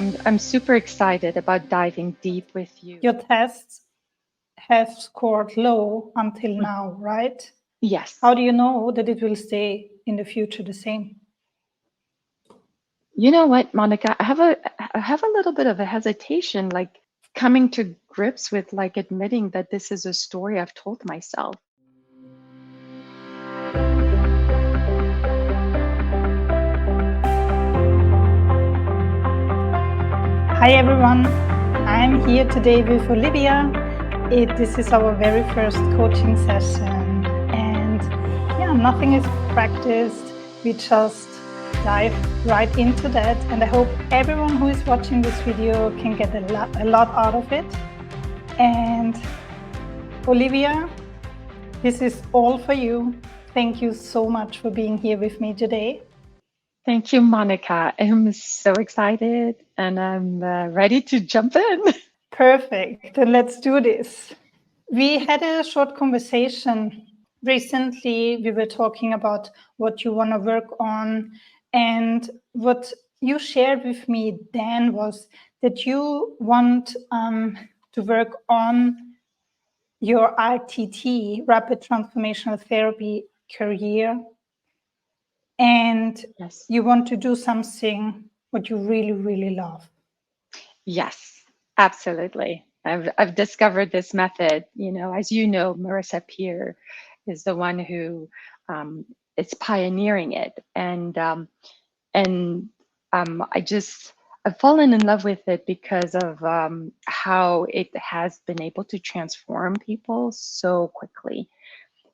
I'm super excited about diving deep with you. Your tests have scored low until now, right? Yes. How do you know that it will stay in the future the same? You know what, Monica? I have a little bit of a hesitation, like coming to grips with like admitting that this is a story I've told myself. Hi everyone, I'm here today with Olivia. This is our very first coaching session, and yeah, nothing is practiced. We just dive right into that, and I hope everyone who is watching this video can get a lot out of it. And Olivia, this is all for you. Thank you so much for being here with me today. Thank you, Monica. I'm so excited and I'm ready to jump in. Perfect. Then let's do this. We had a short conversation recently. We were talking about what you want to work on. And what you shared with me then was that you want to work on your RTT, Rapid Transformational Therapy career. And Yes. you want to do something what you really, really love. Yes, absolutely. I've discovered this method. As you know, Marissa Peer is the one who is pioneering it, and I've fallen in love with it because of how it has been able to transform people so quickly.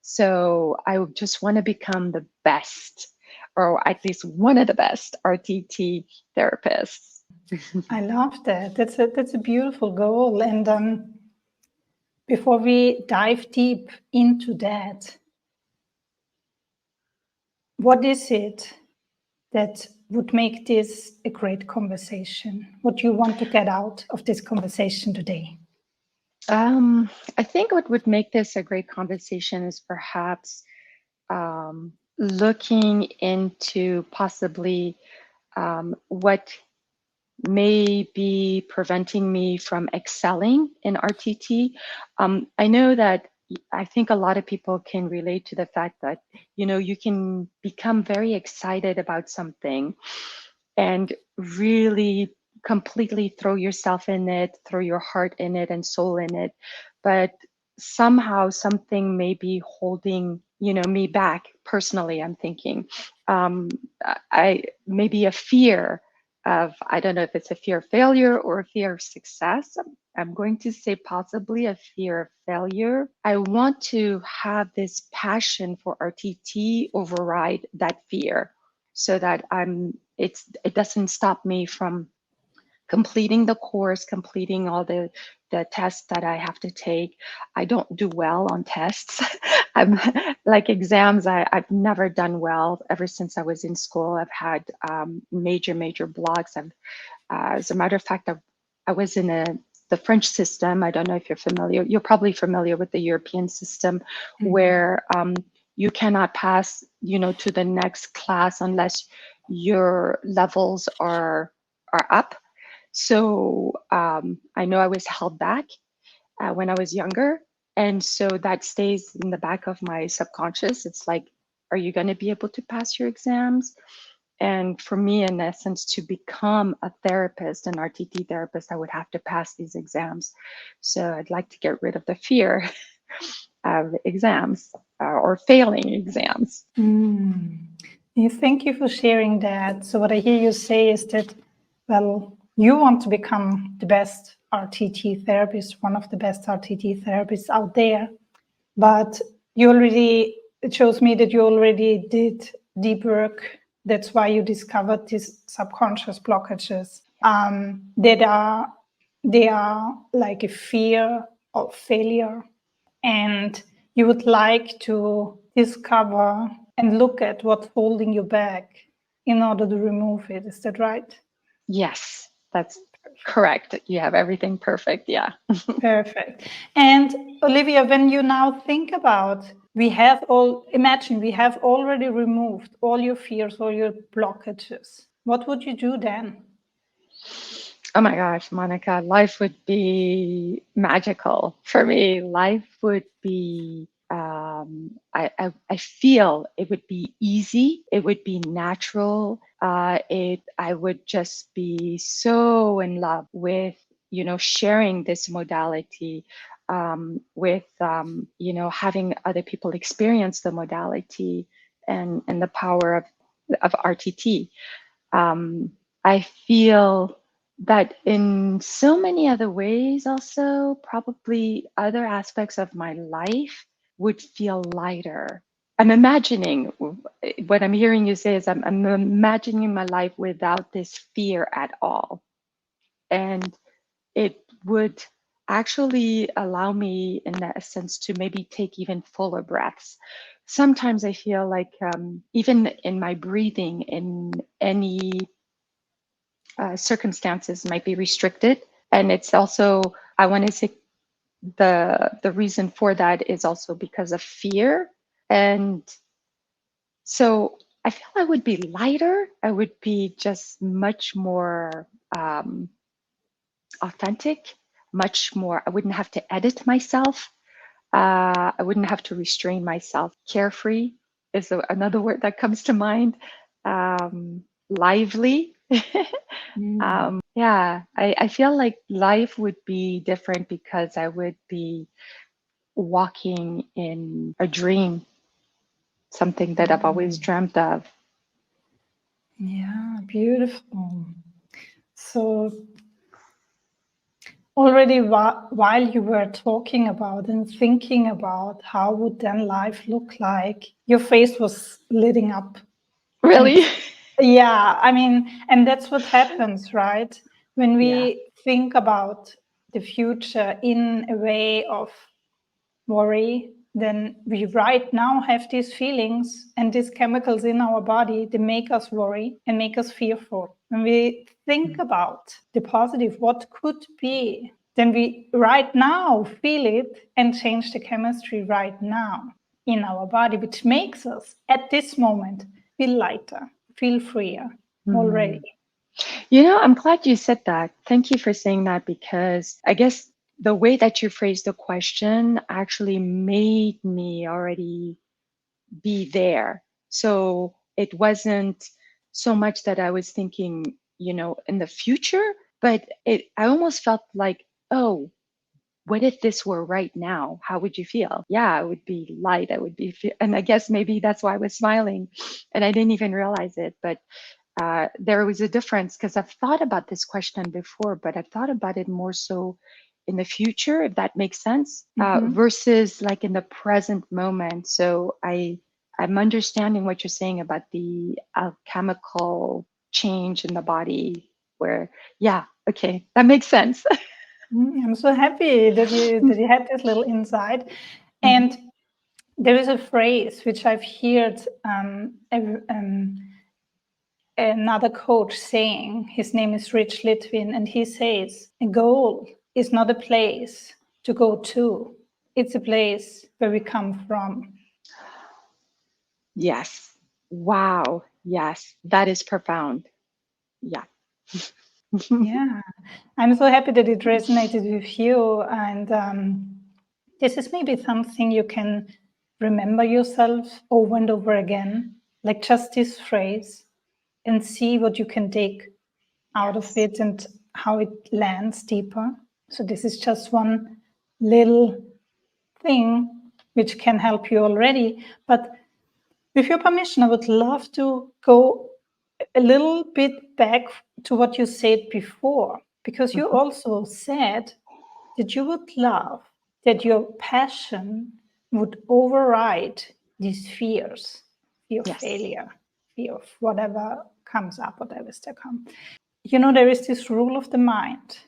So I just want to become the best, or at least one of the best RTT therapists. I love that. That's a beautiful goal. And before we dive deep into that, what is it that would make this a great conversation? What do you want to get out of this conversation today? I think what would make this a great conversation is perhaps looking into possibly what may be preventing me from excelling in RTT. I know that I think a lot of people can relate to the fact that, you can become very excited about something and really completely throw yourself in it, throw your heart in it and soul in it. But somehow something may be holding, me back personally. I'm thinking I maybe a fear of, I don't know if it's a fear of failure or a fear of success. I'm going to say possibly a fear of failure. I want to have this passion for RTT override that fear so that it doesn't stop me from completing the course, completing all the tests that I have to take. I don't do well on tests. I'm like exams, I've never done well ever since I was in school. I've had major blocks. As a matter of fact, I was in the French system. I don't know if you're familiar. You're probably familiar with the European system, where you cannot pass, to the next class unless your levels are up. So I know I was held back when I was younger. And so that stays in the back of my subconscious. It's like, are you going to be able to pass your exams? And for me, in essence, to become a therapist, an RTT therapist, I would have to pass these exams. So I'd like to get rid of the fear of exams or failing exams. Yeah, thank you for sharing that. So what I hear you say is that, well, you want to become the best RTT therapist, one of the best RTT therapists out there, but it shows me that you already did deep work. That's why you discovered these subconscious blockages. They are like a fear of failure, and you would like to discover and look at what's holding you back in order to remove it. Is that right? Yes, that's correct. You have everything perfect. Yeah. Perfect. And Olivia, when you now think about, we have already removed all your fears, all your blockages. What would you do then? Oh my gosh, Monica, life would be magical for me. Life would be, I feel it would be easy. It would be natural. I would just be so in love with, sharing this modality, with, having other people experience the modality and the power of RTT. I feel that in so many other ways, also, probably other aspects of my life would feel lighter. I'm imagining what I'm hearing you say is I'm imagining my life without this fear at all. And it would actually allow me, in that sense, to maybe take even fuller breaths. Sometimes I feel like, even in my breathing, in any circumstances, might be restricted. And it's also, I want to say, the reason for that is also because of fear. And so I feel I would be lighter. I would be just much more authentic, much more, I wouldn't have to edit myself. I wouldn't have to restrain myself. Carefree is another word that comes to mind. Lively. Yeah, I feel like life would be different because I would be walking in a dream, something that I've always dreamt of. Yeah, beautiful. So already while you were talking about and thinking about how would then life look like, your face was lighting up. Really? And yeah, I mean, and that's what happens, right? When we think about the future in a way of worry, then we right now have these feelings and these chemicals in our body that make us worry and make us fearful. When we think about the positive, what could be, then we right now feel it and change the chemistry right now in our body, which makes us at this moment feel lighter, feel freer already. I'm glad you said that. Thank you for saying that, because I guess the way that you phrased the question actually made me already be there. So it wasn't so much that I was thinking, in the future, but I almost felt like, oh, what if this were right now? How would you feel? Yeah, I would be light. I would be, and I guess maybe that's why I was smiling and I didn't even realize it. But there was a difference, because I've thought about this question before, but I've thought about it more so in the future, if that makes sense, versus like in the present moment. So I'm understanding what you're saying about the alchemical change in the body, where, yeah, okay, that makes sense. I'm so happy that you had this little insight. And there is a phrase which I've heard another coach saying. His name is Rich Litvin, and he says, a goal is not a place to go to. It's a place where we come from. Yes. Wow. Yes. That is profound. Yeah. Yeah. I'm so happy that it resonated with you. And this is maybe something you can remember yourself over and over again, like just this phrase, and see what you can take out of it and how it lands deeper. So this is just one little thing which can help you already. But with your permission, I would love to go a little bit back to what you said before, because you also said that you would love that your passion would override these fears, fear of Yes. failure, fear of whatever comes up, whatever is to come. There is this rule of the mind,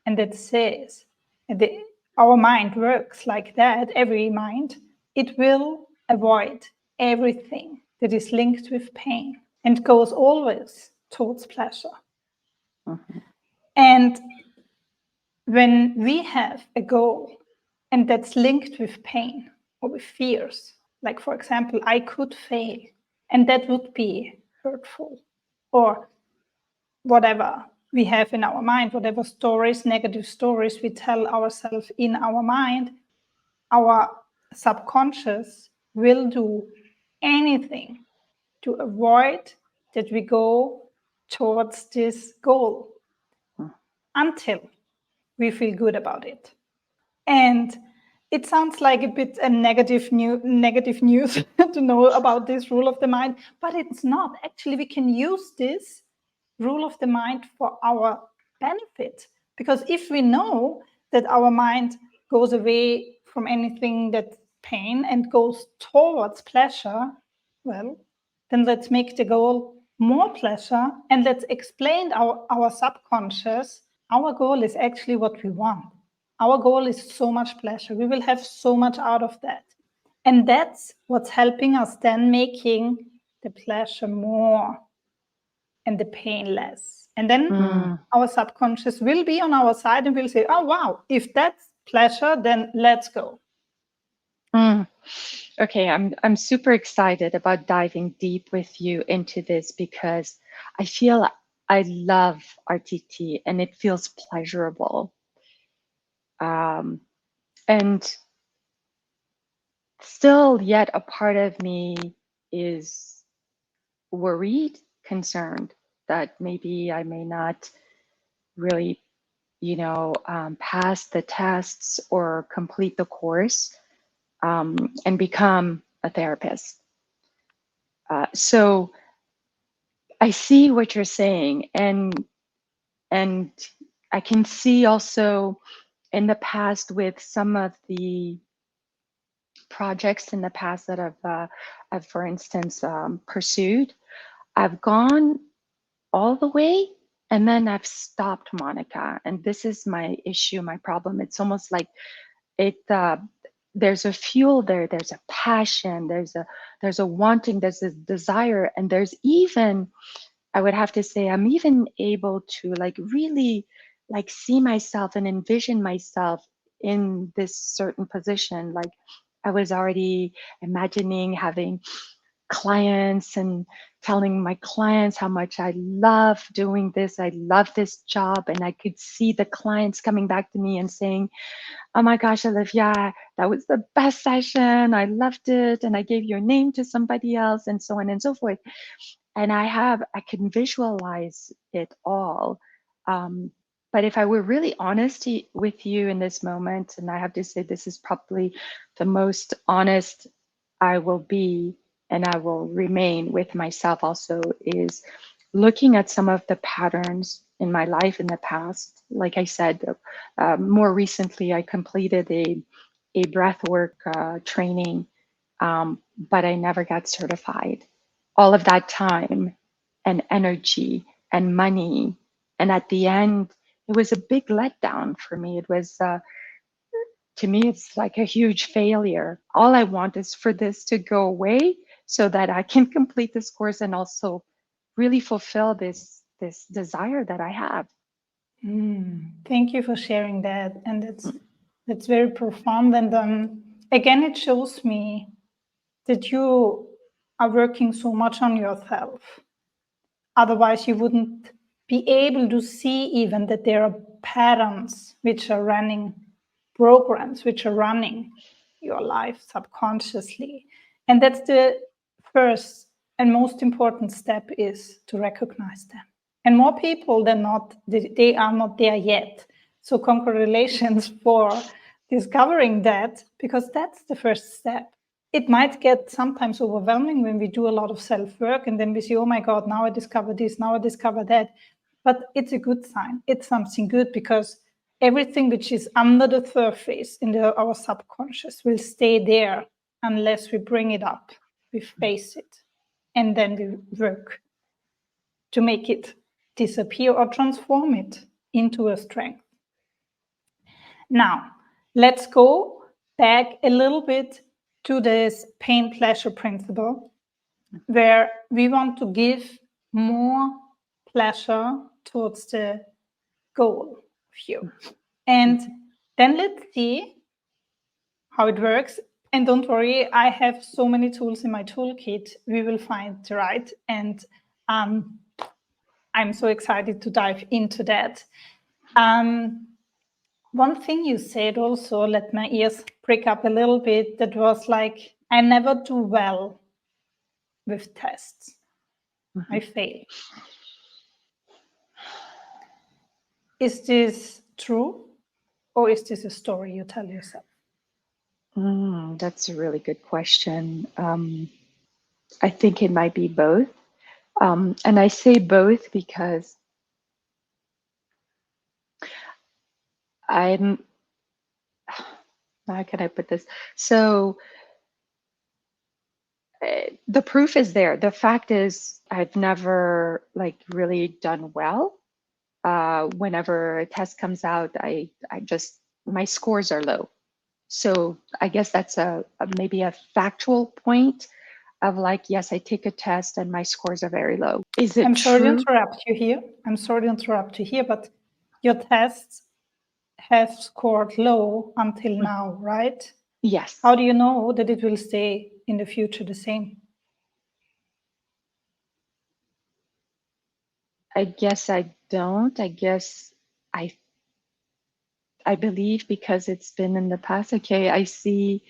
and that says our mind works like that, every mind. It will avoid everything that is linked with pain and goes always towards pleasure. And when we have a goal and that's linked with pain or with fears, like, for example, I could fail, and that would be hurtful, or whatever we have in our mind, whatever stories, negative stories we tell ourselves in our mind, our subconscious will do anything to avoid that we go towards this goal until we feel good about it. And it sounds like a bit a negative news to know about this rule of the mind, but it's not. Actually, we can use this rule of the mind for our benefit, because if we know that our mind goes away from anything that's pain and goes towards pleasure, well, then let's make the goal more pleasure, and let's explain our subconscious. Our goal is actually what we want. Our goal is so much pleasure. We will have so much out of that. And that's what's helping us then making the pleasure more and the pain less. And then our subconscious will be on our side and will say, oh, wow, if that's pleasure, then let's go. Okay, I'm super excited about diving deep with you into this, because I feel I love RTT and it feels pleasurable. And still yet a part of me is worried, concerned that maybe I may not really, pass the tests or complete the course and become a therapist. So I see what you're saying, and I can see also in the past with some of the projects in the past that I've for instance, pursued, I've gone all the way and then I've stopped, Monica. And this is my issue, my problem. It's almost like there's a fuel there, there's a passion, there's a wanting, there's a desire, and there's even, I would have to say, I'm even able to really see myself and envision myself in this certain position. Like I was already imagining having clients and telling my clients how much I love doing this. I love this job. And I could see the clients coming back to me and saying, oh my gosh, Olivia, that was the best session. I loved it. And I gave your name to somebody else, and so on and so forth. And I can visualize it all. But if I were really honest with you in this moment, and I have to say this is probably the most honest I will be, and I will remain with myself also, is looking at some of the patterns in my life in the past. Like I said, more recently, I completed a breathwork training, but I never got certified. All of that time and energy and money. And at the end, it was a big letdown for me. It was, to me, it's like a huge failure. All I want is for this to go away so that I can complete this course and also really fulfill this desire that I have. Thank you for sharing that. And that's very profound. And again, it shows me that you are working so much on yourself. Otherwise, you wouldn't be able to see even that there are patterns which are running, programs which are running your life subconsciously. And that's the first and most important step, is to recognize them. And more people than not, they are not there yet. So congratulations for discovering that, because that's the first step. It might get sometimes overwhelming when we do a lot of self-work and then we say, oh my God, now I discover this, now I discover that. But it's a good sign. It's something good, because everything which is under the surface in our subconscious will stay there unless we bring it up, we face it, and then we work to make it disappear or transform it into a strength. Now, let's go back a little bit to this pain pleasure principle, where we want to give more pleasure towards the goal of you. And then let's see how it works. And don't worry, I have so many tools in my toolkit. We will find the right. And I'm so excited to dive into that. One thing you said also, let my ears prick up a little bit, that was like, I never do well with tests. I fail. Is this true, or is this a story you tell yourself? That's a really good question. I think it might be both. And I say both because how can I put this? So the proof is there. The fact is, I've never like really done well. Whenever a test comes out, I just, my scores are low. So I guess that's maybe a factual point of like, yes, I take a test and my scores are very low. Is it I'm sorry to true? interrupt you here. I'm sorry to interrupt you here, but your tests have scored low until now, right? Yes. How do you know that it will stay in the future the same? I guess I don't. I guess I believe because it's been in the past. Okay, I see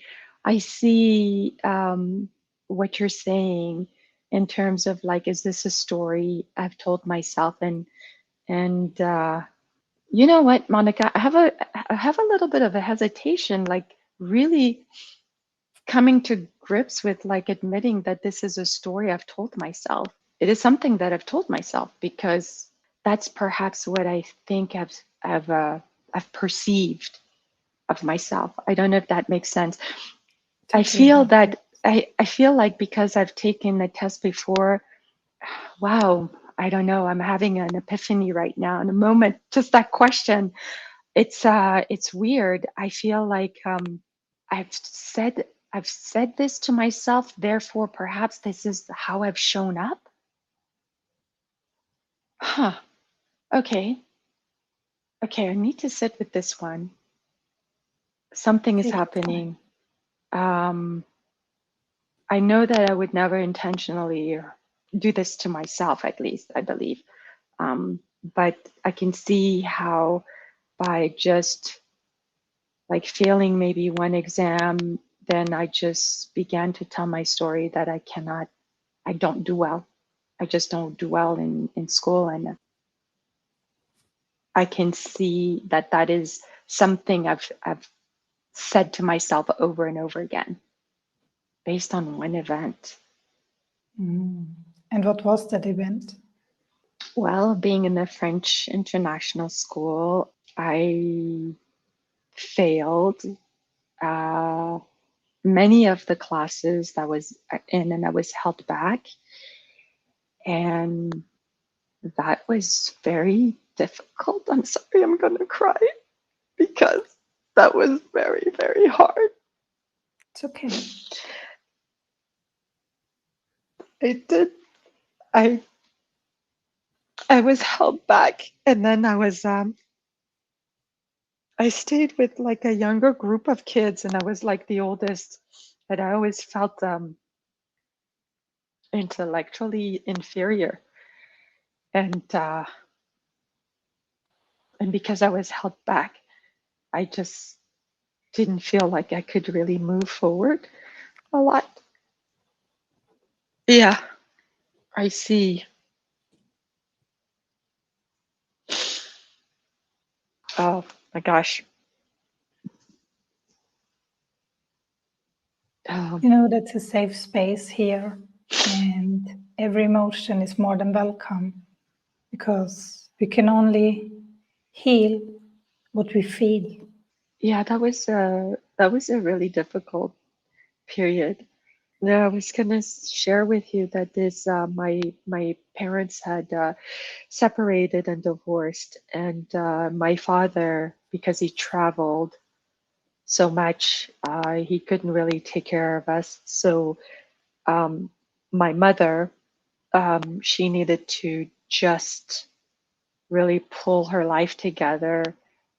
what you're saying in terms of like, is this a story I've told myself? And you know what, Monica, I have a little bit of a hesitation, like really coming to grips with like admitting that this is a story I've told myself. It is something that I've told myself because that's perhaps what I think I've perceived of myself. I don't know if that makes sense. I feel that I feel like because I've taken the test before, wow, I don't know, I'm having an epiphany right now in a moment. Just that question. It's weird. I feel like I've said I've said this to myself, therefore perhaps this is how I've shown up. Huh. Okay. Okay, I need to sit with this one. Something is happening. I know that I would never intentionally do this to myself, at least, I believe. But I can see how by just like failing maybe one exam, then I just began to tell my story that I don't do well. I just don't do well in school. And I can see that that is something I've said to myself over and over again based on one event. And what was that event? Well, being in the French international school, I failed many of the classes that was in, and I was held back. And that was very difficult. I'm sorry, I'm going to cry because that was very, very hard. It's okay. I was held back, and then I stayed with like a younger group of kids, and I was like the oldest, and I always felt intellectually inferior, and because I was held back, I just didn't feel like I could really move forward a lot. Yeah, I see. Oh my gosh. You know, that's a safe space here, and every emotion is more than welcome because we can only heal what we feel. Yeah, that was a really difficult period. Yeah, I was gonna share with you that this my parents had separated and divorced, and my father, because he traveled so much, he couldn't really take care of us. So my mother, she needed to just really pull her life together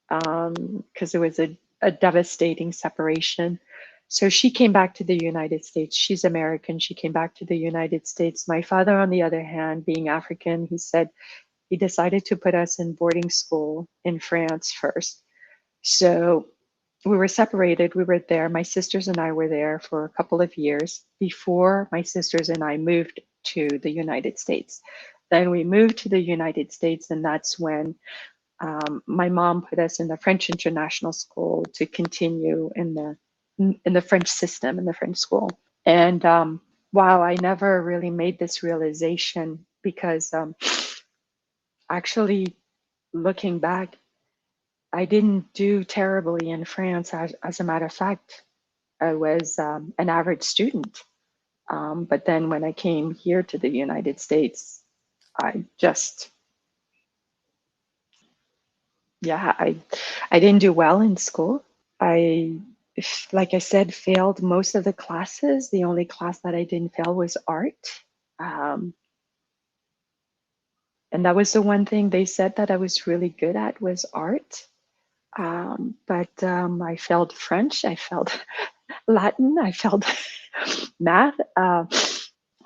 because it was a devastating separation. So she came back to the United States. She's American. She came back to the United States. My father, on the other hand, being African, he said, he decided to put us in boarding school in France first. So we were separated. We were there. My sisters and I were there for a couple of years before my sisters and I moved to the United States. Then we moved to the United States, and that's when my mom put us in the French international school to continue in the French system, in the French school. And wow, I never really made this realization because actually looking back, I didn't do terribly in France. As a matter of fact, I was an average student. But then when I came here to the United States, I just, yeah, I didn't do well in school. I, like I said, failed most of the classes. The only class that I didn't fail was art. And that was the one thing they said that I was really good at was art. But I failed French, I failed Latin, I failed math.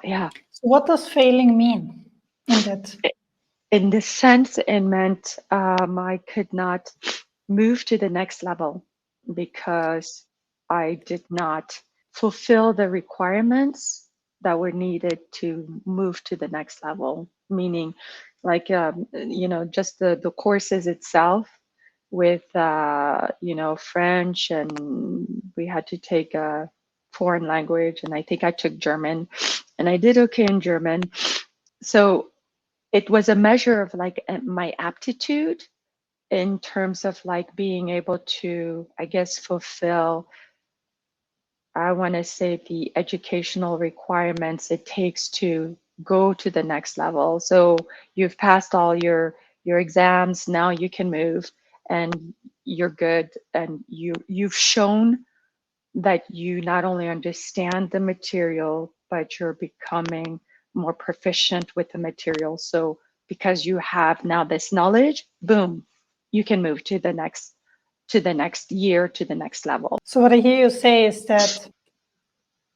Yeah. So what does failing mean in that? In this sense, it meant I could not move to the next level because I did not fulfill the requirements that were needed to move to the next level. Meaning, like just the courses itself with French, and we had to take a foreign language, and I think I took German, and I did okay in German. So it was a measure of like my aptitude in terms of like being able to, I guess, fulfill, I want to say, the educational requirements it takes to go to the next level. So you've passed all your exams, now you can move and you're good, and you've shown that you not only understand the material, but you're becoming more proficient with the material. So because you have now this knowledge, boom, you can move to the next year, to the next level. So what I hear you say is that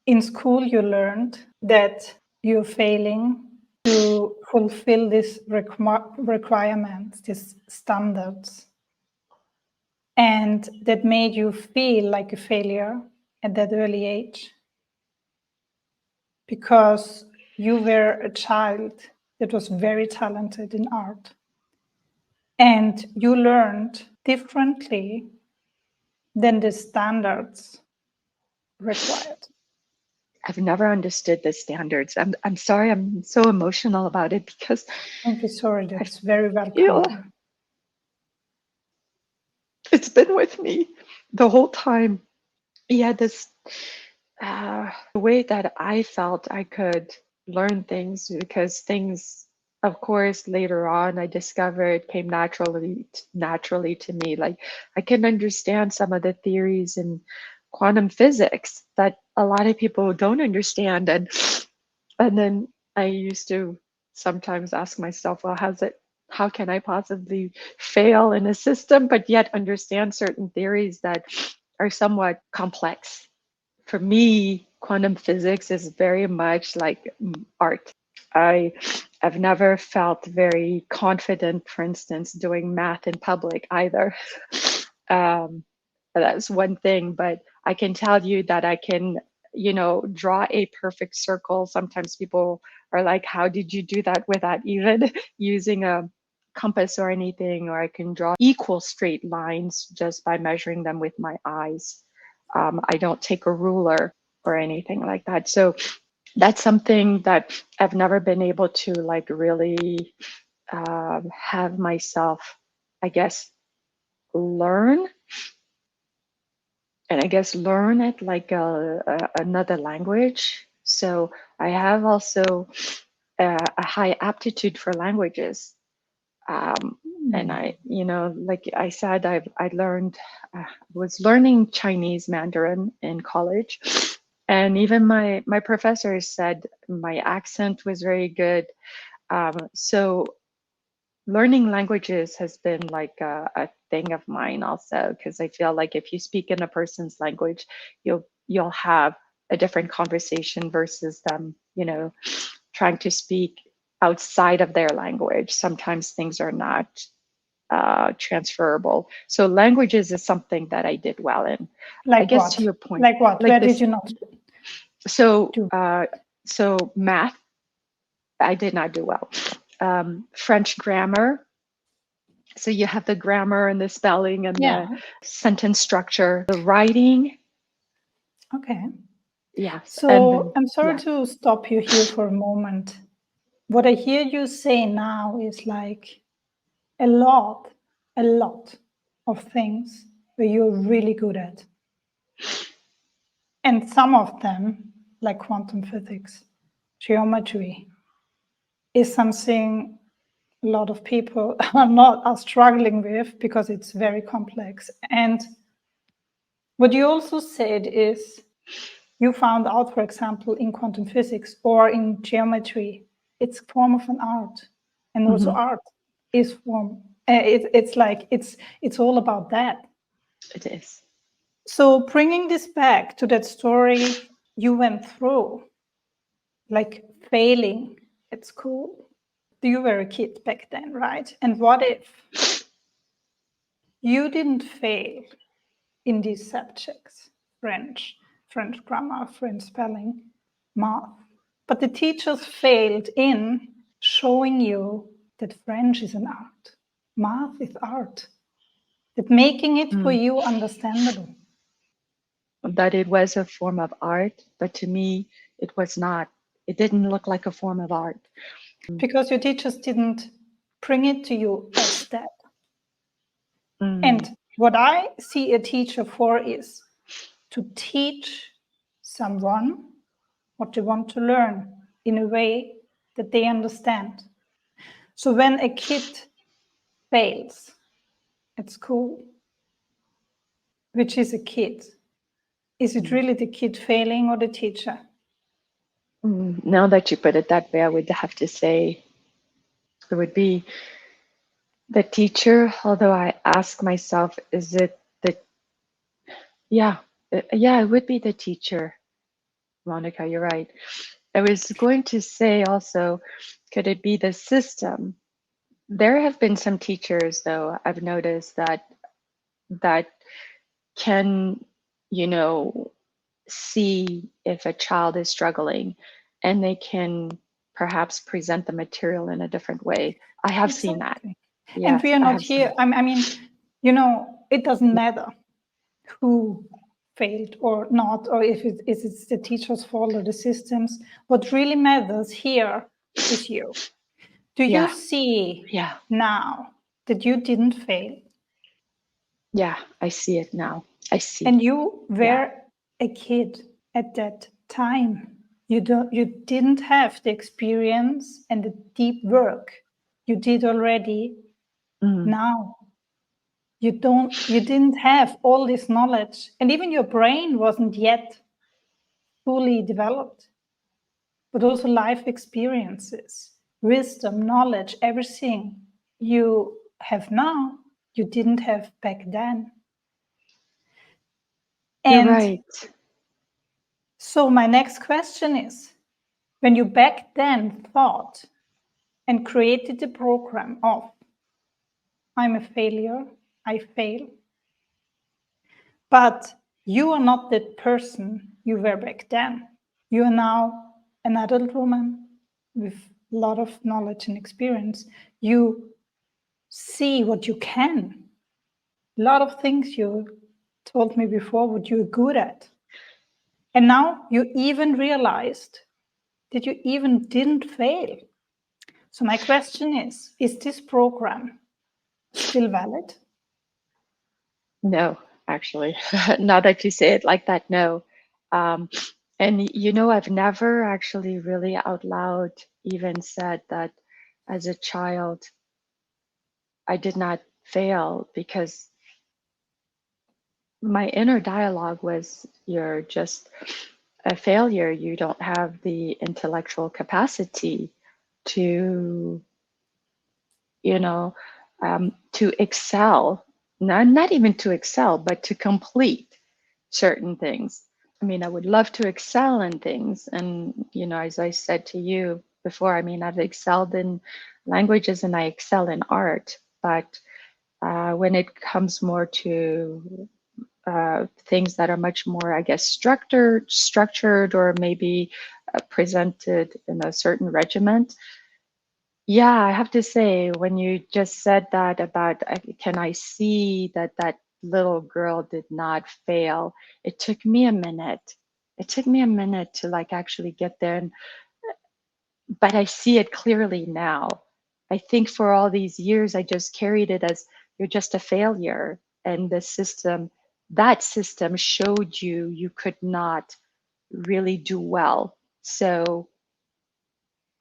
in school you learned that you're failing to fulfill these requirements, these standards, and that made you feel like a failure at that early age because you were a child that was very talented in art and you learned differently than the standards required. I've never understood the standards. I'm sorry, I'm so emotional about it because Don't be sorry, that's very welcome. It's been with me the whole time. Yeah, this the way that I felt I could learn things, because things, of course, later on I discovered came naturally to me. Like I can understand some of the theories in quantum physics that a lot of people don't understand, and then I used to sometimes ask myself, well, how can I possibly fail in a system but yet understand certain theories that are somewhat complex? For me, quantum physics is very much like art. I've never felt very confident, for instance, doing math in public either. That's one thing, but I can tell you that I can, draw a perfect circle. Sometimes people are like, how did you do that without even using a compass or anything? Or I can draw equal straight lines just by measuring them with my eyes. I don't take a ruler or anything like that. So that's something that I've never been able to like really have myself, I guess, learn. And I guess learn it like another language. So I have also a high aptitude for languages. And I, like I said, I learned, was learning Chinese Mandarin in college. And even my professors said my accent was very good. So learning languages has been like a thing of mine also, because I feel like if you speak in a person's language, you'll have a different conversation versus them, trying to speak outside of their language. Sometimes things are not transferable. So languages is something that I did well in. I Like guess to what? your point, Like what? like Where did this. you not So, do? so math, I did not do well. French grammar. So you have the grammar and the spelling and Yeah. the sentence structure, the writing. Okay. Yes. And So then, I'm sorry yeah. to stop you here for a moment. What I hear you say now is like a lot of things where you're really good at. And some of them, like quantum physics, geometry, is something a lot of people are struggling with because it's very complex. And what you also said is you found out, for example, in quantum physics or in geometry, it's a form of an art, and also art is form. It's all about that. It is. So bringing this back to that story you went through, like failing at school. You were a kid back then, right? And what if you didn't fail in these subjects, French grammar, French spelling, math, but the teachers failed in showing you that French is an art, math is art, that making it for you understandable. That it was a form of art, but to me, it was not. It didn't look like a form of art. Because your teachers didn't bring it to you as that. And what I see a teacher for is to teach someone what they want to learn in a way that they understand. So when a kid fails at school, which is a kid, is it really the kid failing or the teacher? Now that you put it that way, I would have to say it would be the teacher, although I ask myself, is it the, yeah, it would be the teacher. Monica, you're right. I was going to say also, could it be the system? There have been some teachers, though, I've noticed that can, see if a child is struggling, and they can perhaps present the material in a different way. I have seen that. Exactly. And Yes, we are I not have seen here. it. I mean, it doesn't matter who failed or not, or if it's the teacher's fault or the systems. What really matters here is you. Do you Yeah, see yeah, now that you didn't fail? yeah, I see it now. I see. And you Yeah. were a kid at that time. You didn't have the experience and the deep work you did already now. You didn't have all this knowledge, and even your brain wasn't yet fully developed, but also life experiences, wisdom, knowledge, everything you have now, you didn't have back then. You're And right. so my next question is, when you back then thought and created the program of, I'm a failure, I fail, but you are not that person you were back then. You are now an adult woman with a lot of knowledge and experience. You see what you can. A lot of things you told me before what you're good at. And now you even realized that you even didn't fail. So my question is this program still valid? No, actually, now that you say it like that, no. And I've never actually really out loud even said that as a child I did not fail, because my inner dialogue was, you're just a failure. You don't have the intellectual capacity to, to excel, not even to excel, but to complete certain things. I mean, I would love to excel in things. And, as I said to you, before. I mean, I've excelled in languages and I excel in art, but when it comes more to things that are much more, I guess, structured, or maybe presented in a certain regiment. Yeah, I have to say, when you just said that about, can I see that that little girl did not fail? It took me a minute. It took me a minute to like actually get there, but I see it clearly now. I think for all these years, I just carried it as you're just a failure. And the system, that system showed you you could not really do well. So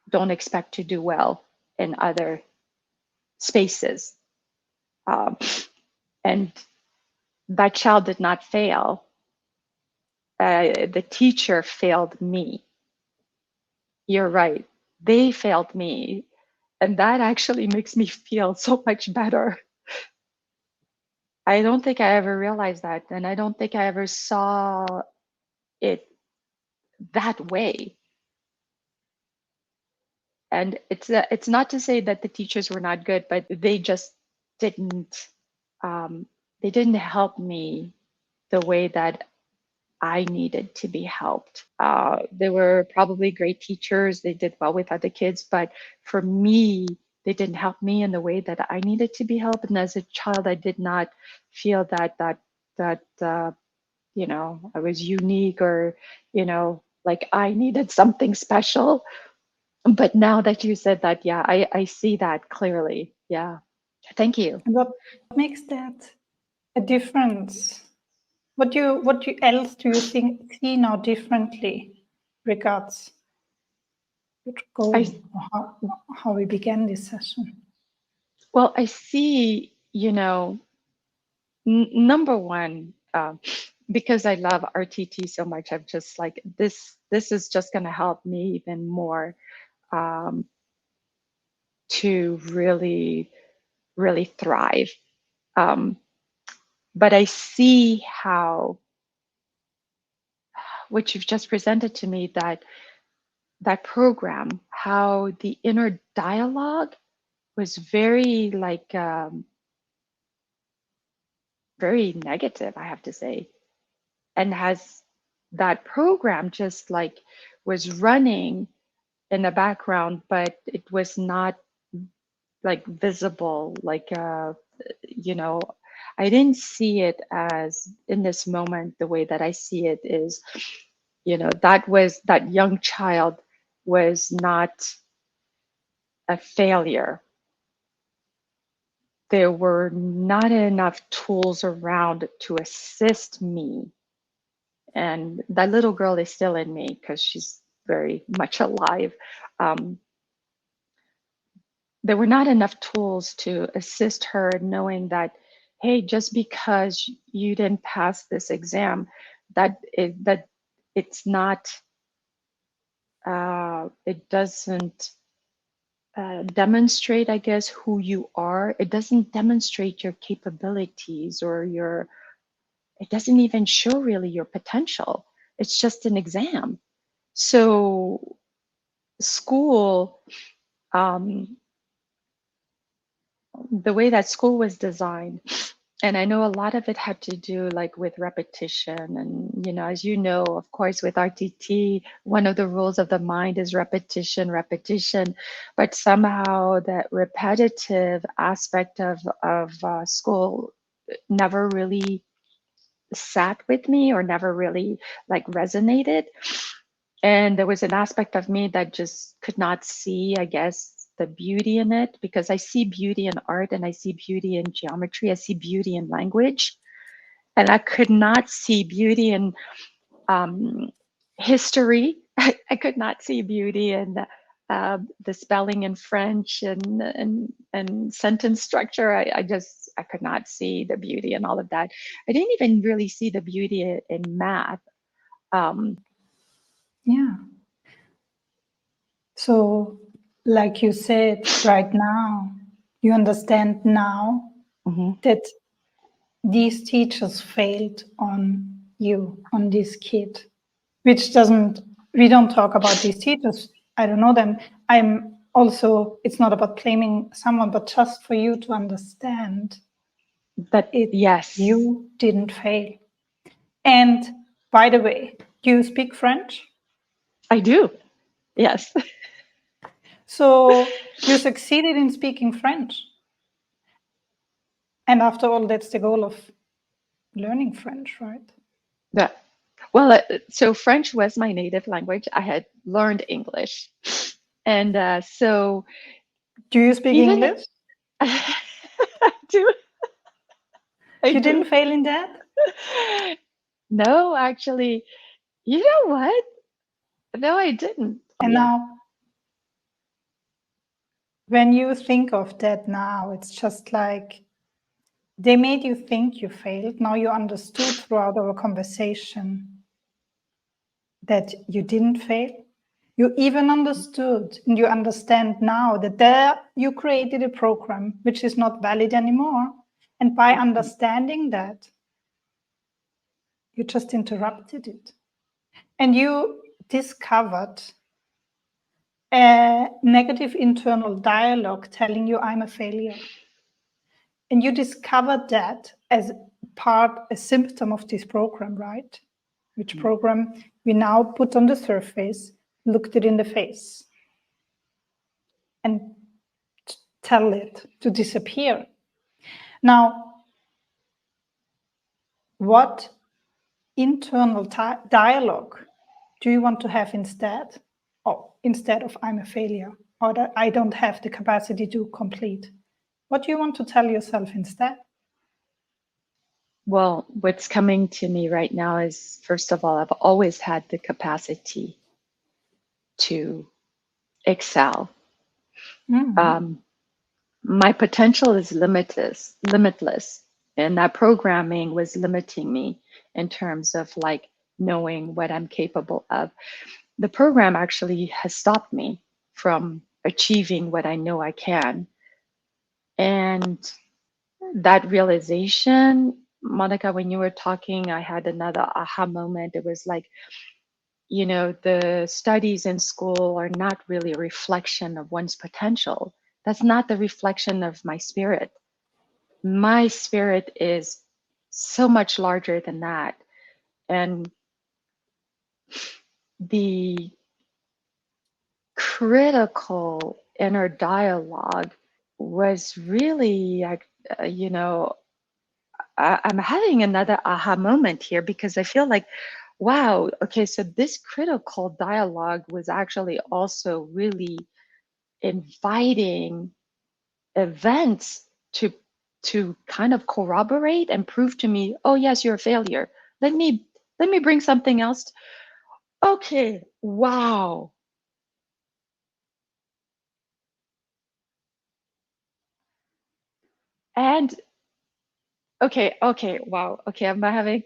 don't expect to do well in other spaces. Um, and that child did not fail. The teacher failed me. You're right. They failed me. And that actually makes me feel so much better. I don't think I ever realized that. And I don't think I ever saw it that way. And it's not to say that the teachers were not good, but they just didn't, they didn't help me the way that I needed to be helped. They were probably great teachers. They did well with other kids, but for me, they didn't help me in the way that I needed to be helped. And as a child, I did not feel that you know, I was unique, or, you know, like I needed something special. But now that you said that, yeah, I see that clearly. Yeah. Thank you. And what makes that a difference? What else do you think see now differently regards your goal, or how we began this session? Well, I see, you know, number one, because I love RTT so much, I'm just like, this is just going to help me even more to really, really thrive. But I see how, what you've just presented to me, that program, how the inner dialogue was very like, very negative, I have to say. And has that program just like was running in the background, but it was not like visible, like, you know, I didn't see it as, in this moment, the way that I see it is, you know, that young child was not a failure. There were not enough tools around to assist me. And that little girl is still in me because she's very much alive. There were not enough tools to assist her, knowing that, hey, just because you didn't pass this exam, that it's not, it doesn't demonstrate, I guess, who you are. It doesn't demonstrate your capabilities or your, it doesn't even show really your potential. It's just an exam. So school, the way that school was designed, and I know a lot of it had to do like with repetition. And, you know, as you know, of course, with RTT, one of the rules of the mind is repetition, but somehow that repetitive aspect of school never really sat with me, or never really like resonated. And there was an aspect of me that just could not see, I guess, the beauty in it, because I see beauty in art, and I see beauty in geometry, I see beauty in language, and I could not see beauty in history. I could not see beauty in the spelling in French, and sentence structure. I could not see the beauty in all of that. I didn't even really see the beauty in math. Yeah. So, like you said, right now, you understand now that these teachers failed on you, on this kid, which doesn't, we don't talk about these teachers I don't know them. I'm also, it's not about blaming someone, but just for you to understand That, it, yes, you didn't fail. And by the way, do you speak French? I do. Yes. So you succeeded in speaking French. And after all, that's the goal of learning French, right? Yeah. Well, so French was my native language. I had learned English. And so Do you speak even English? I do. I You do. didn't fail in that? No, actually, you know what? No, I didn't. And Yeah. now, when you think of that now, it's just like they made you think you failed. Now you understood throughout our conversation that you didn't fail. You even understood, and you understand now that there you created a program which is not valid anymore. And by understanding that, you just interrupted it. And you discovered a negative internal dialogue telling you, I'm a failure. And you discovered that as a symptom of this program, right? Which program we now put on the surface, looked it in the face, and tell it to disappear. Now, what internal dialogue do you want to have instead? Oh, instead of I'm a failure or that I don't have the capacity to complete. What do you want to tell yourself instead? Well, what's coming to me right now is, first of all, I've always had the capacity to excel. Mm-hmm. My potential is limitless, and that programming was limiting me in terms of like knowing what I'm capable of. The program actually has stopped me from achieving what I know I can. And that realization, Monica, when you were talking, I had another aha moment. It was like, the studies in school are not really a reflection of one's potential. That's not the reflection of my spirit. My spirit is so much larger than that. And the critical inner dialogue was really, I'm having another aha moment here because I feel like, wow, okay, so this critical dialogue was actually also really inviting events to kind of corroborate and prove to me, oh yes, you're a failure. Let me bring something else. Okay, wow. And okay, wow. Okay, I'm having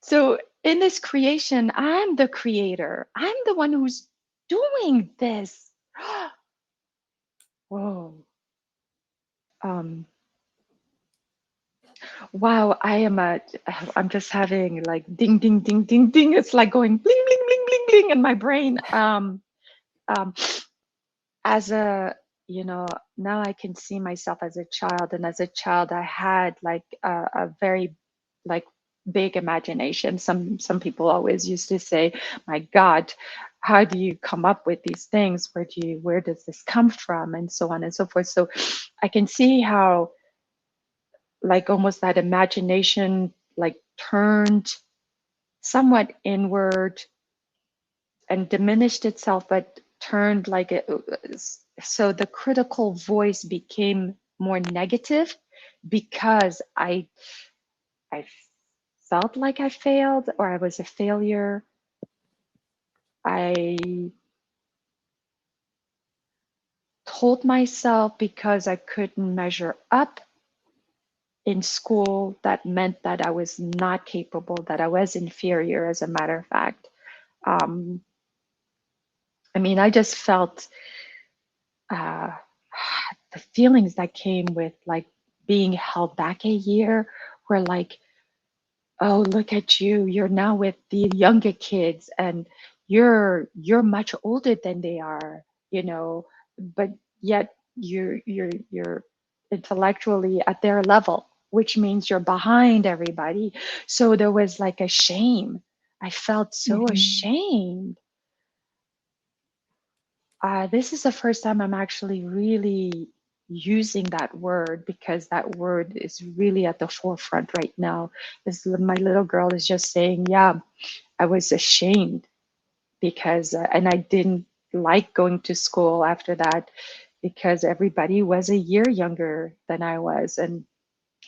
so in this creation, I'm the creator. I'm the one who's doing this. Whoa. Um, wow, I'm just having like ding, ding, ding, ding, ding. It's like going bling, bling, bling, bling, bling in my brain. Um, as a, now I can see myself as a child. And as a child, I had like a very like big imagination. Some people always used to say, my God, how do you come up with these things? Where does this come from? And so on and so forth. So I can see how like almost that imagination like turned somewhat inward and diminished itself, but turned like it. So the critical voice became more negative because I felt like I failed or I was a failure. I told myself because I couldn't measure up in school, that meant that I was not capable, that I was inferior, as a matter of fact. I mean, I just felt uh, the feelings that came with like being held back a year were like, oh, look at you, you're now with the younger kids and you're much older than they are, you know, but yet you're intellectually at their level, which means you're behind everybody. So there was like a shame. I felt so ashamed. This is the first time I'm actually really using that word, because that word is really at the forefront right now. My little girl is just saying, yeah, I was ashamed because, and I didn't like going to school after that because everybody was a year younger than I was. And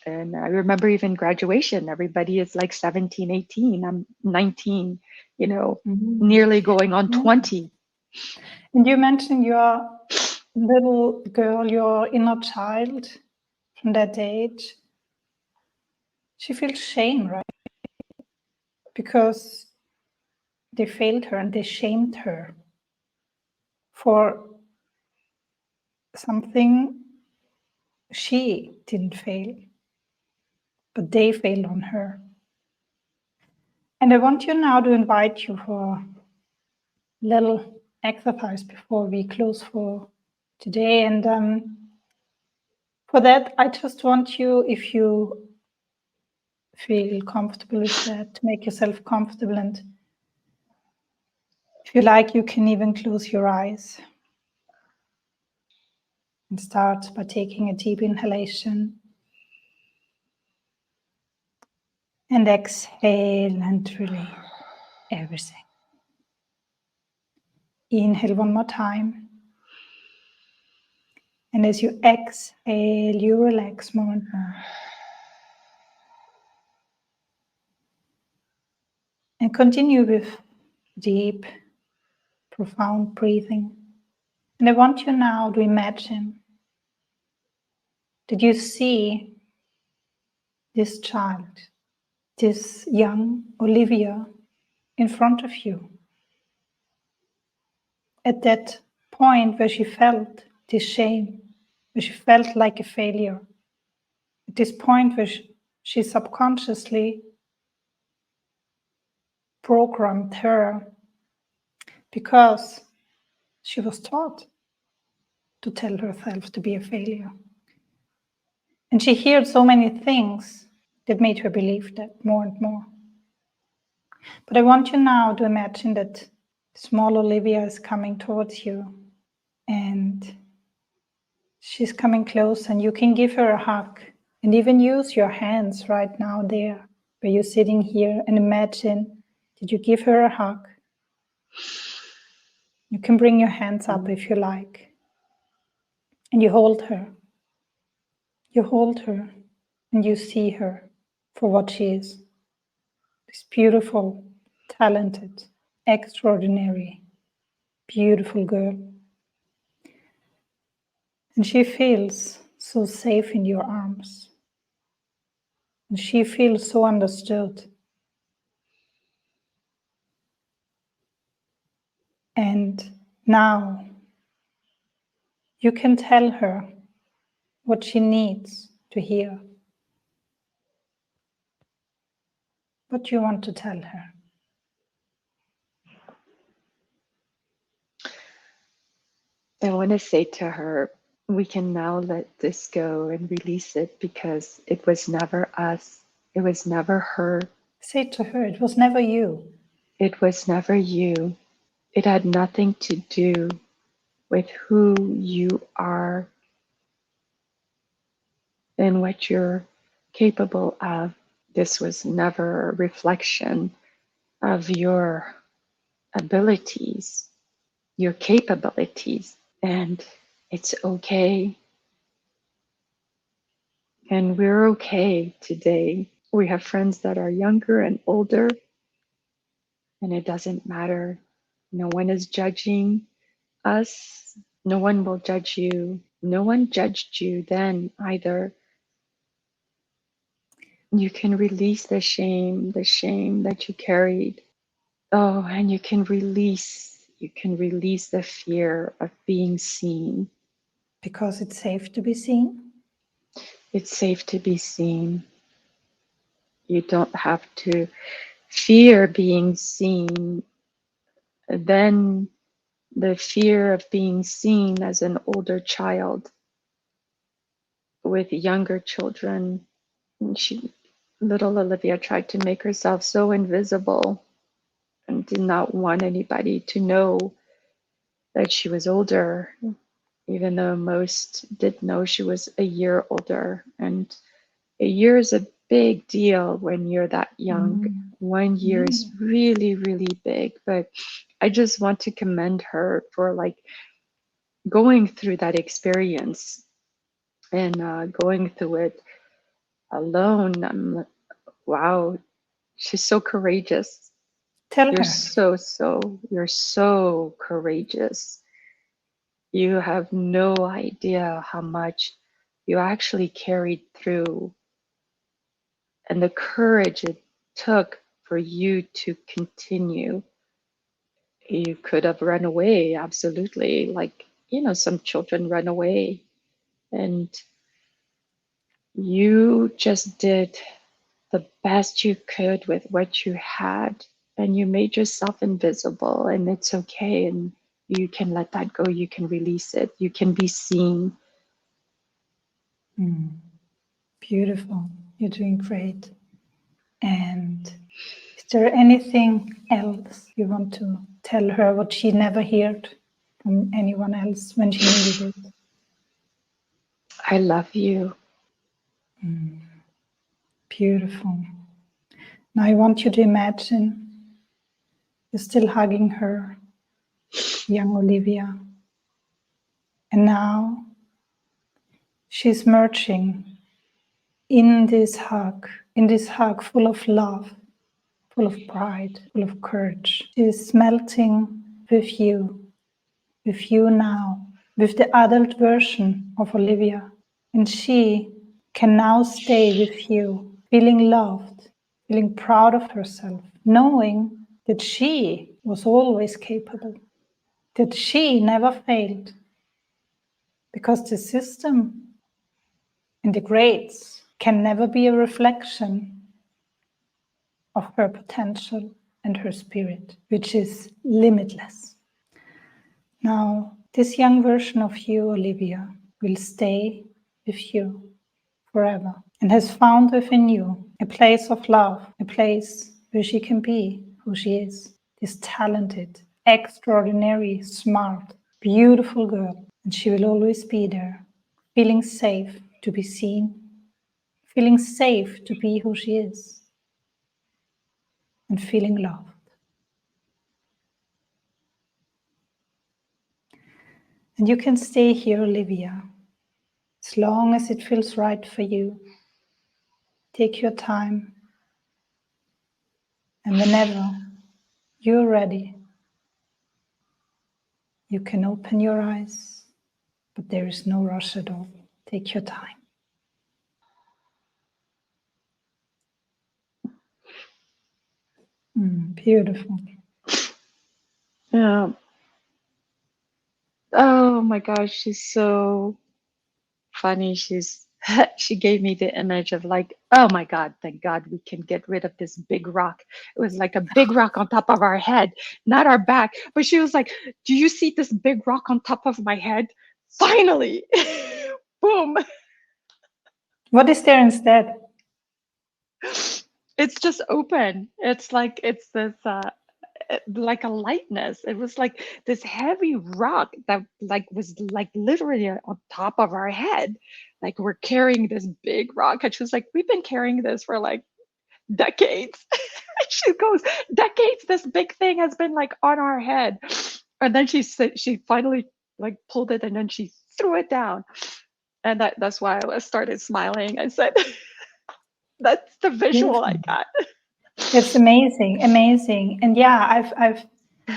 I remember even graduation, everybody is like 17, 18. I'm 19, you know, nearly going on 20. And you mentioned your little girl, your inner child from that age. She feels shame, right? Because they failed her and they shamed her for something she didn't fail, but they failed on her. And I want you now to invite you for a little exercise before we close for today. And for that, I just want you, if you feel comfortable with that, to make yourself comfortable. And if you like, you can even close your eyes and start by taking a deep inhalation and exhale and release everything. Inhale one more time. And as you exhale, you relax more and more. And continue with deep, profound breathing. And I want you now to imagine that you see this child, this young Olivia in front of you. At that point where she felt this shame, where she felt like a failure. At this point where she subconsciously programmed her because she was taught to tell herself to be a failure. And she heard so many things that made her believe that more and more. But I want you now to imagine that small Olivia is coming towards you and she's coming close, and you can give her a hug and even use your hands right now there where you're sitting here, and imagine that you give her a hug. You can bring your hands up if you like, and you hold her. You hold her and you see her for what she is. This beautiful, talented, extraordinary, beautiful girl. And she feels so safe in your arms. And she feels so understood. And now you can tell her what she needs to hear. What do you want to tell her? I want to say to her, we can now let this go and release it, because it was never us. It was never her. Say to her, it was never you. It was never you. It had nothing to do with who you are and what you're capable of. This was never a reflection of your abilities, your capabilities, and it's okay. And we're okay today. We have friends that are younger and older, and it doesn't matter. No one is judging us. No one will judge you. No one judged you then either. You can release the shame that you carried. Oh, and you can release the fear of being seen. Because it's safe to be seen. It's safe to be seen. You don't have to fear being seen Then the fear of being seen as an older child with younger children. And little Olivia tried to make herself so invisible and did not want anybody to know that she was older, even though most did know she was a year older. And a year is a big deal when you're that young. 1 year is really, really big. But I just want to commend her for like going through that experience and going through it alone. Wow, she's so courageous. Tell You're her. you're so courageous. You have no idea how much you actually carried through and the courage it took for you to continue. You could have run away, absolutely. Like, some children run away, and you just did the best you could with what you had, and you made yourself invisible, and it's okay. And you can let that go. You can release it. You can be seen. Beautiful. You're doing great. And is there anything else you want to tell her what she never heard from anyone else when she needed it? I love you. Beautiful. Now I want you to imagine you're still hugging her, young Olivia. And now she's merging in this hug full of love, full of pride, full of courage. She's melting with you now, with the adult version of Olivia. And she can now stay with you, feeling loved, feeling proud of herself, knowing that she was always capable, that she never failed, because the system and the grades can never be a reflection of her potential and her spirit, which is limitless. Now, this young version of you, Olivia, will stay with you forever and has found within you a place of love, a place where she can be who she is, this talented, extraordinary, smart, beautiful girl. And she will always be there, feeling safe to be seen, feeling safe to be who she is, and feeling loved. And you can stay here, Olivia, as long as it feels right for you. Take your time. And whenever you're ready, you can open your eyes, but there is no rush at all. Take your time. Beautiful. Yeah. Oh my gosh, she's so funny. She gave me the image of like, oh my God, thank God we can get rid of this big rock. It was like a big rock on top of our head, not our back. But she was like, do you see this big rock on top of my head? Finally. Boom. What is there instead? It's just open. It's like it's this like a lightness. It was like this heavy rock that like was like literally on top of our head. Like we're carrying this big rock. And she was like, we've been carrying this for like decades. She goes, decades, this big thing has been like on our head. And then she said she finally like pulled it and then she threw it down. And that's why I started smiling. I said, that's the visual I got. That's amazing, amazing. And yeah,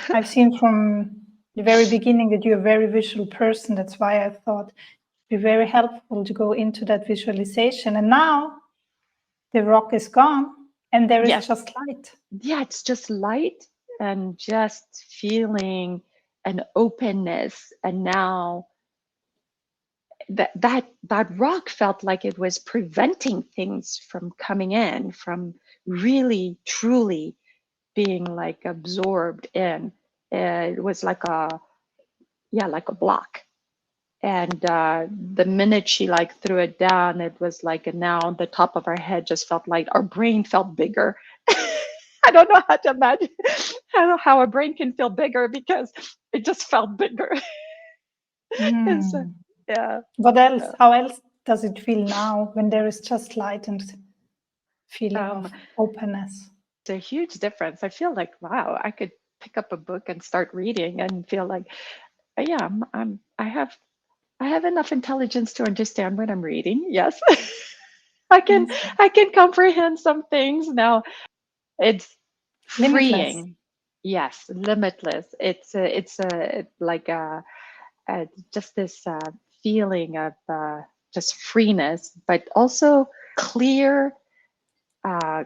I've seen from the very beginning that you're a very visual person. That's why I thought it'd be very helpful to go into that visualization. And now the rock is gone and there is just light. Yeah, it's just light and just feeling an openness. And now that rock felt like it was preventing things from coming in, from really truly being like absorbed in. It was like a block. And the minute she like threw it down, it was like, and now the top of our head just felt like our brain felt bigger. I don't know how to imagine how a brain can feel bigger, because it just felt bigger. And so, Mm. yeah. What else? How else does it feel now when there is just light and feeling of It's openness? a huge difference. I feel like, wow, I could pick up a book and start reading and feel like, yeah, I have enough intelligence to understand what I'm reading. Yes. Yes. I can comprehend some things now. It's Limitless. freeing. Yes, limitless. It's like just this feeling of just freeness, but also clear, uh,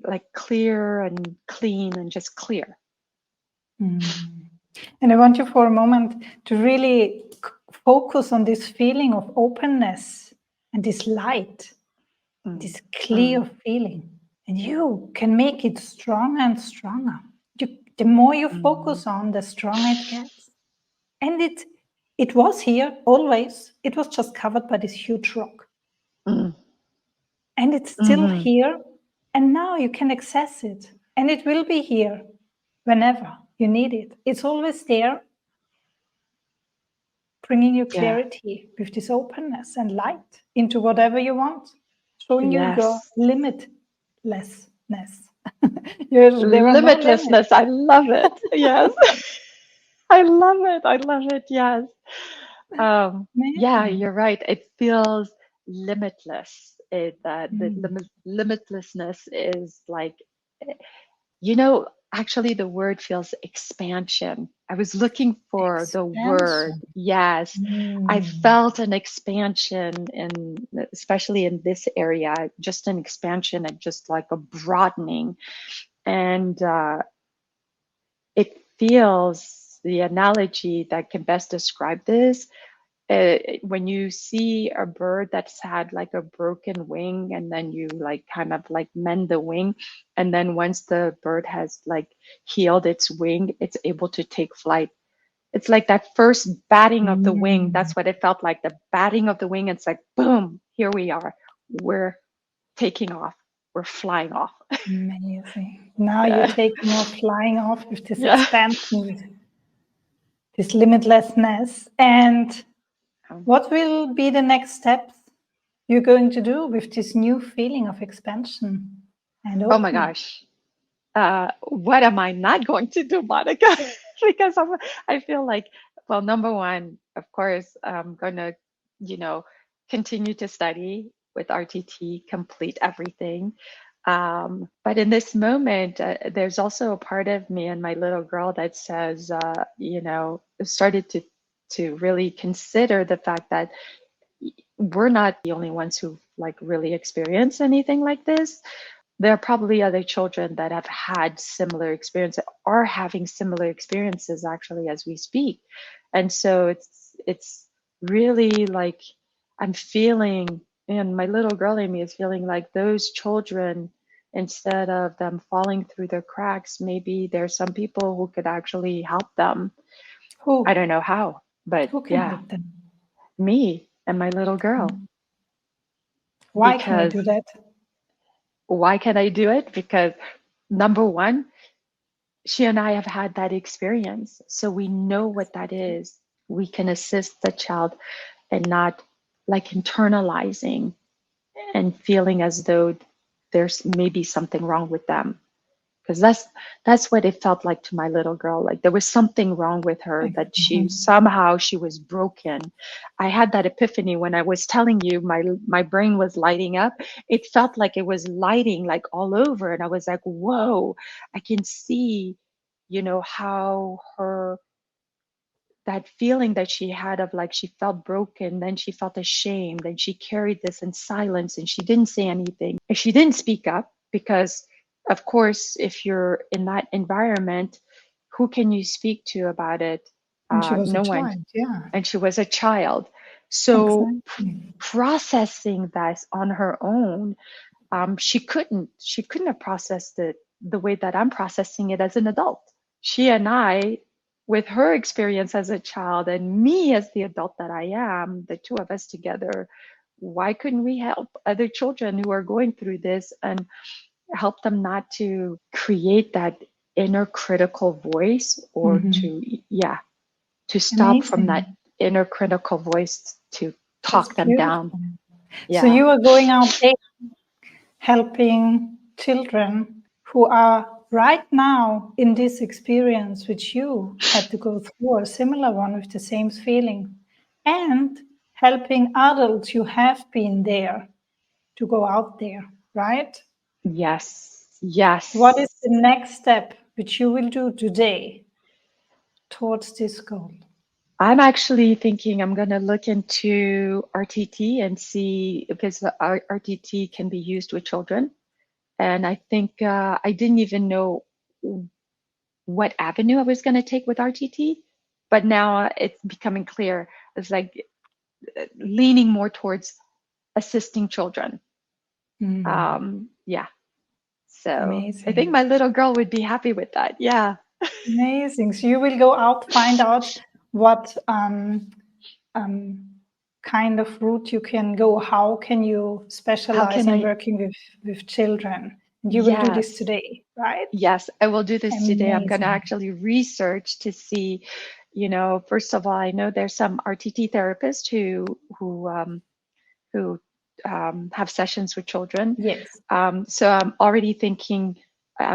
like clear and clean and just clear. And I want you for a moment to really focus on this feeling of openness and this light, this clear feeling. And you can make it stronger and stronger. The more you focus on, the stronger it gets. And it was here always. It was just covered by this huge rock. Mm. And it's still here. And now you can access it. And it will be here whenever you need it. It's always there, bringing you Yeah. clarity with this openness and light into whatever you want, showing you your Yes. limitlessness. There are no limits. Limitlessness. I love it. Yes. I love it. I love it. Yes. Yeah, Amazing. you're right. It feels limitless. The limitlessness is like, actually the word feels expansion. I was looking for the word. Expansion. Yes. I felt an expansion, especially in this area, just an expansion and just like a broadening. And it feels, the analogy that can best describe this, when you see a bird that's had like a broken wing, and then you like kind of like mend the wing, and then once the bird has like healed its wing, it's able to take flight. It's like that first batting of the wing. That's what it felt like, the batting of the wing. It's like, boom, here we are. We're taking off. We're flying off. Amazing. Now you're Yeah. taking off, flying off with this Yeah. expansion, with this limitlessness. And what will be the next steps you're going to do with this new feeling of expansion and Oh my openness? gosh. What am I not going to do, Monica? Because I feel like, well, number one, of course, I'm gonna, continue to study with RTT, complete everything. But in this moment, there's also a part of me and my little girl that says, started to really consider the fact that we're not the only ones who like really experience anything like this. There are probably other children that have had similar experiences, are having similar experiences actually as we speak. And so it's really like I'm feeling, and my little girl Amy is feeling like those children, instead of them falling through the cracks, maybe there's some people who could actually help them. I Who? don't know how, but Who can yeah, help them? me and my little girl. Why can you Because do that? why can I do it? Because number one, she and I have had that experience. So we know what that is. We can assist the child and not like internalizing and feeling as though there's maybe something wrong with them. Because that's what it felt like to my little girl. Like there was something wrong with her, that she was broken. I had that epiphany when I was telling you my brain was lighting up. It felt like it was lighting like all over, and I was like, whoa, I can see, how that feeling that she had of like she felt broken, then she felt ashamed, and she carried this in silence, and she didn't say anything, and she didn't speak up, because of course if you're in that environment, who can you speak to about it? And she was a No one. child, yeah. And she was a child, so Exactly. processing that on her own, she couldn't have processed it the way that I'm processing it as an adult. She and I with her experience as a child and me as the adult that I am, the two of us together, why couldn't we help other children who are going through this and help them not to create that inner critical voice, or to, yeah, to stop from that Amazing. inner critical voice to That's talk them down. beautiful. So Yeah. you are going out there helping children who are right now in this experience which you had to go through, a similar one with the same feeling, and helping adults who have been there to go out there, right? Yes. What is Yes. the next step which you will do today towards this goal? I'm actually thinking I'm going to look into RTT and see, because the RTT can be used with children. And I think I didn't even know what avenue I was going to take with RTT, but now it's becoming clear. It's like leaning more towards assisting children. Yeah. So I think Amazing. my little girl would be happy with that. Yeah. Amazing. So you will go out, find out what kind of route you can go. How can you How specialize can in I? working with children? And you will do this Yes. today, right? Yes, I will do this today. I'm going to Amazing. actually research to see, first of all, I know there's some RTT therapists who have sessions with children. Yes. So I'm already thinking,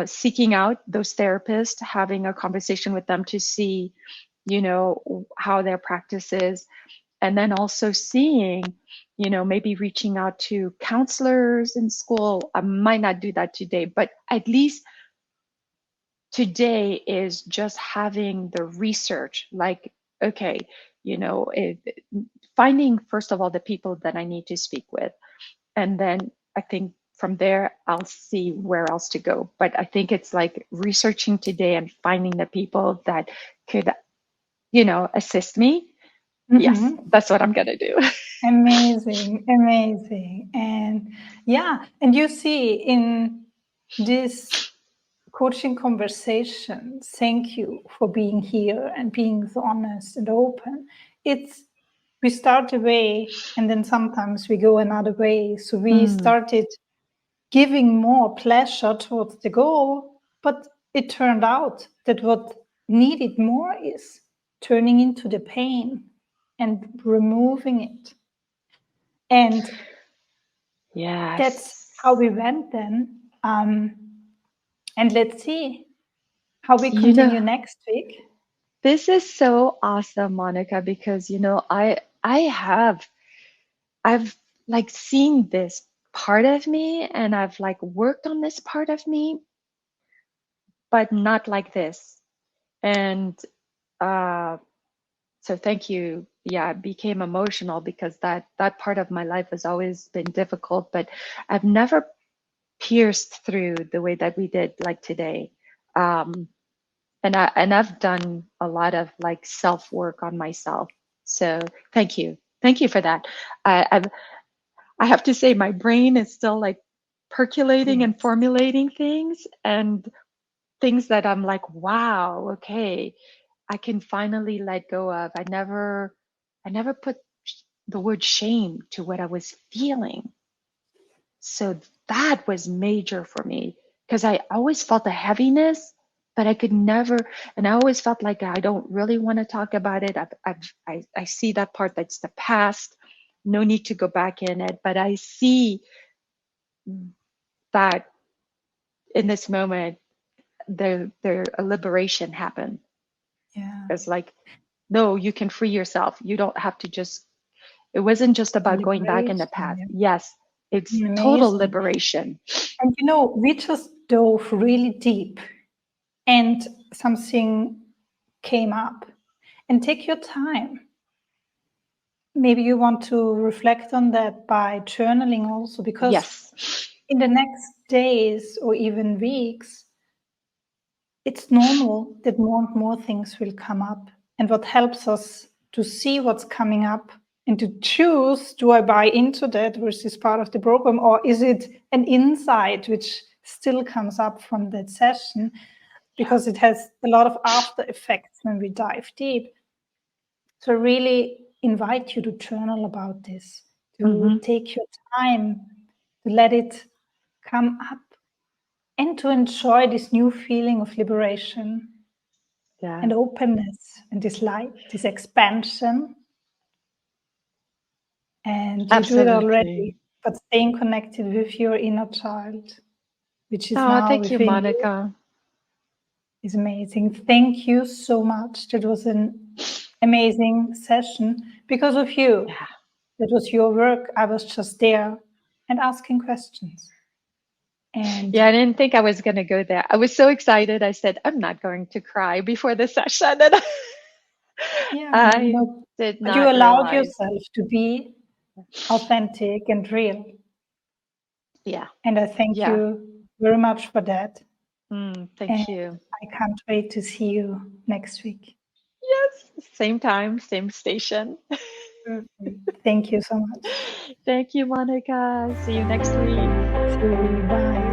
seeking out those therapists, having a conversation with them to see, how their practice is, and then also seeing, maybe reaching out to counselors in school. I might not do that today, but at least today is just having the research, like, okay, finding, first of all, the people that I need to speak with. And then I think from there, I'll see where else to go. But I think it's like researching today and finding the people that could, assist me. Yes, that's what I'm going to do. Amazing, amazing. And yeah, and you see in this coaching conversation, thank you for being here and being so honest and open. We start a way and then sometimes we go another way. So we started giving more pleasure towards the goal, but it turned out that what needed more is turning into the pain and removing it. And that's Yes. how we went then. And let's see how we You know, continue next week. this is so awesome, Monica, because I've like seen this part of me, and I've like worked on this part of me, but not like this. And so thank you. Yeah, I became emotional because that part of my life has always been difficult, but I've never pierced through the way that we did like today. And I've done a lot of like self work on myself. So thank you. Thank you for that. I have to say my brain is still like percolating Yes. and formulating things, and things that I'm like, wow, okay, I can finally let go of. I never put the word shame to what I was feeling. So that was major for me, because I always felt a heaviness, but I could never, and I always felt like I don't really want to talk about it. I see that part, that's the past. No need to go back in it, but I see that in this moment, there a liberation happened. Yeah. It's like, no, you can free yourself. You don't have to just, it wasn't just about going back in the past. Liberation. Yes, it's total Amazing. liberation. And we just dove really deep and something came up. And take your time. Maybe you want to reflect on that by journaling also, because Yes. in the next days or even weeks, it's normal that more and more things will come up. And what helps us to see what's coming up and to choose, do I buy into that versus part of the program, or is it an insight which still comes up from that session? because it has a lot of after effects when we dive deep. So I really invite you to journal about this, to take your time, to let it come up, and to enjoy this new feeling of liberation and openness and this light, this expansion. And you do it already, but staying connected with your inner child, which is now thank you, within Monica. you, is amazing. Thank you so much. That was an amazing session because of you. Yeah. That was your work. I was just there and asking questions. And I didn't think I was going to go there. I was so excited. I said, I'm not going to cry before the session. And I did not you allowed realize. yourself to be authentic and real. Yeah. And I thank you very much for that. Thank you. I can't wait to see you next week. Yes. Same time, same station. Thank you so much. Thank you, Monica. See you next week. See you. Bye.